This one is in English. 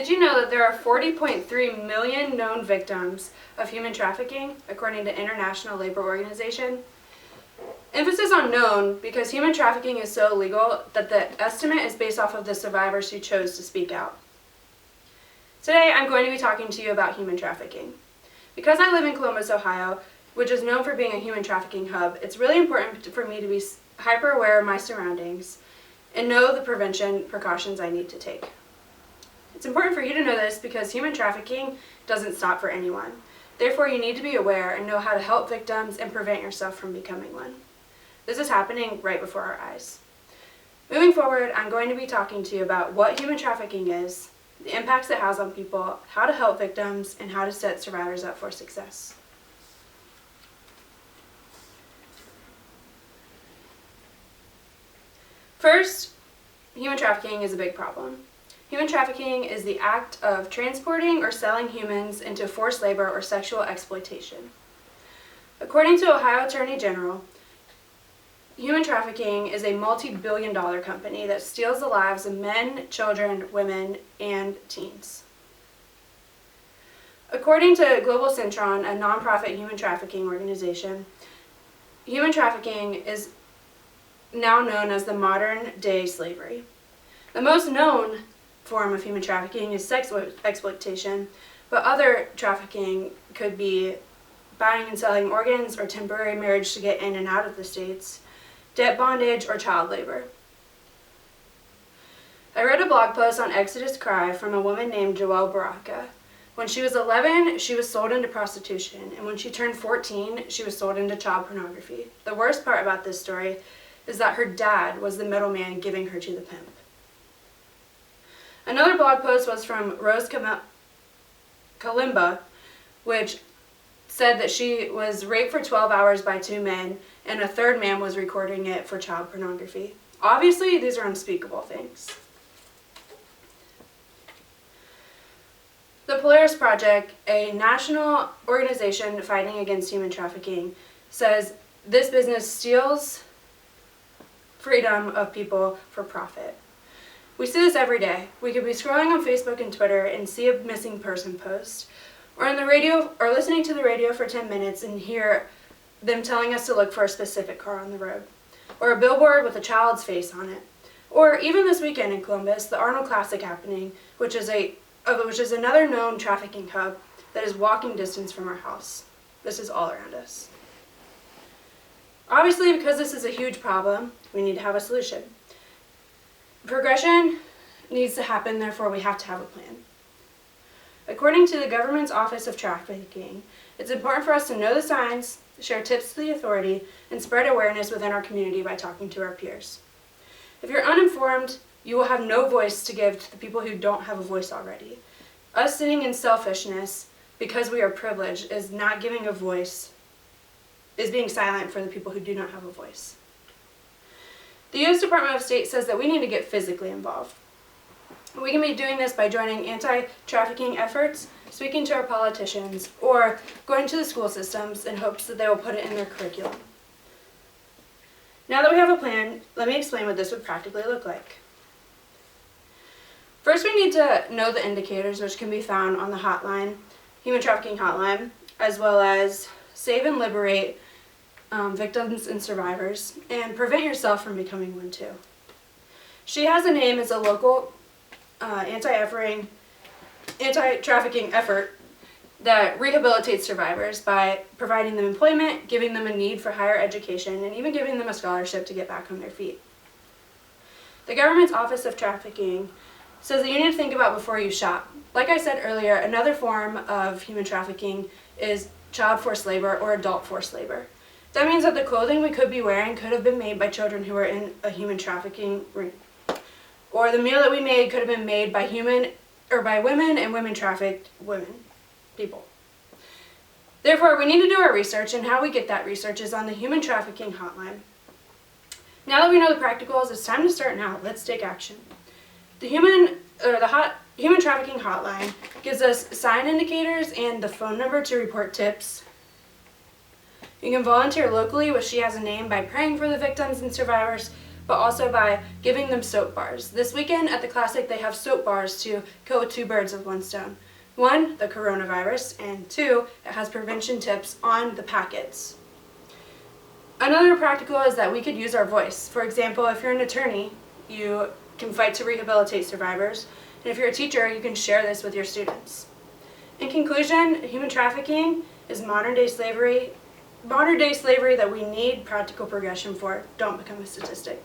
Did you know that there are 40.3 million known victims of human trafficking, according to International Labor Organization? Emphasis on known because human trafficking is so illegal that the estimate is based off of the survivors who chose to speak out. Today, I'm going to be talking to you about human trafficking. Because I live in Columbus, Ohio, which is known for being a human trafficking hub, it's really important for me to be hyper aware of my surroundings and know the prevention precautions I need to take. It's important for you to know this because human trafficking doesn't stop for anyone. Therefore, you need to be aware and know how to help victims and prevent yourself from becoming one. This is happening right before our eyes. Moving forward, I'm going to be talking to you about what human trafficking is, the impacts it has on people, how to help victims, and how to set survivors up for success. First, human trafficking is a big problem. Human trafficking is the act of transporting or selling humans into forced labor or sexual exploitation. According to Ohio Attorney General, human trafficking is a multi-billion-dollar company that steals the lives of men, children, women, and teens. According to Global Centron, a nonprofit human trafficking organization, human trafficking is now known as the modern-day slavery. The most known form of human trafficking is sex exploitation, but other trafficking could be buying and selling organs or temporary marriage to get in and out of the states, debt bondage, or child labor. I read a blog post on Exodus Cry from a woman named Joelle Baraka. When she was 11, she was sold into prostitution, and when she turned 14, she was sold into child pornography. The worst part about this story is that her dad was the middleman giving her to the pimp. Another blog post was from Rose Kalimba, which said that she was raped for 12 hours by 2 men, and a third man was recording it for child pornography. Obviously, these are unspeakable things. The Polaris Project, a national organization fighting against human trafficking, says this business steals freedom of people for profit. We see this every day. We could be scrolling on Facebook and Twitter and see a missing person post, or on the radio, or listening to the radio for 10 minutes and hear them telling us to look for a specific car on the road, or a billboard with a child's face on it, or even this weekend in Columbus, the Arnold Classic happening, which is another known trafficking hub that is walking distance from our house. This is all around us. Obviously, because this is a huge problem, we need to have a solution. Progression needs to happen, therefore we have to have a plan. According to the government's Office of Trafficking, it's important for us to know the signs, share tips to the authority, and spread awareness within our community by talking to our peers. If you're uninformed, you will have no voice to give to the people who don't have a voice already. Us sitting in selfishness because we are privileged is not giving a voice, is being silent for the people who do not have a voice. The U.S. Department of State says that we need to get physically involved. We can be doing this by joining anti-trafficking efforts, speaking to our politicians, or going to the school systems in hopes that they will put it in their curriculum. Now that we have a plan, let me explain what this would practically look like. First, we need to know the indicators, which can be found on the hotline, human trafficking hotline, as well as Save and Liberate victims and survivors, and prevent yourself from becoming one too. She Has a Name is a local anti-trafficking effort that rehabilitates survivors by providing them employment, giving them a need for higher education, and even giving them a scholarship to get back on their feet. The government's Office of Trafficking says that you need to think about before you shop. Like I said earlier, another form of human trafficking is child forced labor or adult forced labor. That means that the clothing we could be wearing could have been made by children who were in a human trafficking ring. Or the meal that we made could have been made by women and women trafficked people. Therefore, we need to do our research, and how we get that research is on the human trafficking hotline. Now that we know the practicals, it's time to start now. Let's take action. The human trafficking hotline gives us sign indicators and the phone number to report tips. You can volunteer locally with She Has a Name by praying for the victims and survivors, but also by giving them soap bars. This weekend at the Classic, they have soap bars to kill two birds with one stone. One, the coronavirus, and two, it has prevention tips on the packets. Another practical is that we could use our voice. For example, if you're an attorney, you can fight to rehabilitate survivors. And if you're a teacher, you can share this with your students. In conclusion, human trafficking is modern day slavery that we need practical progression for. Don't become a statistic.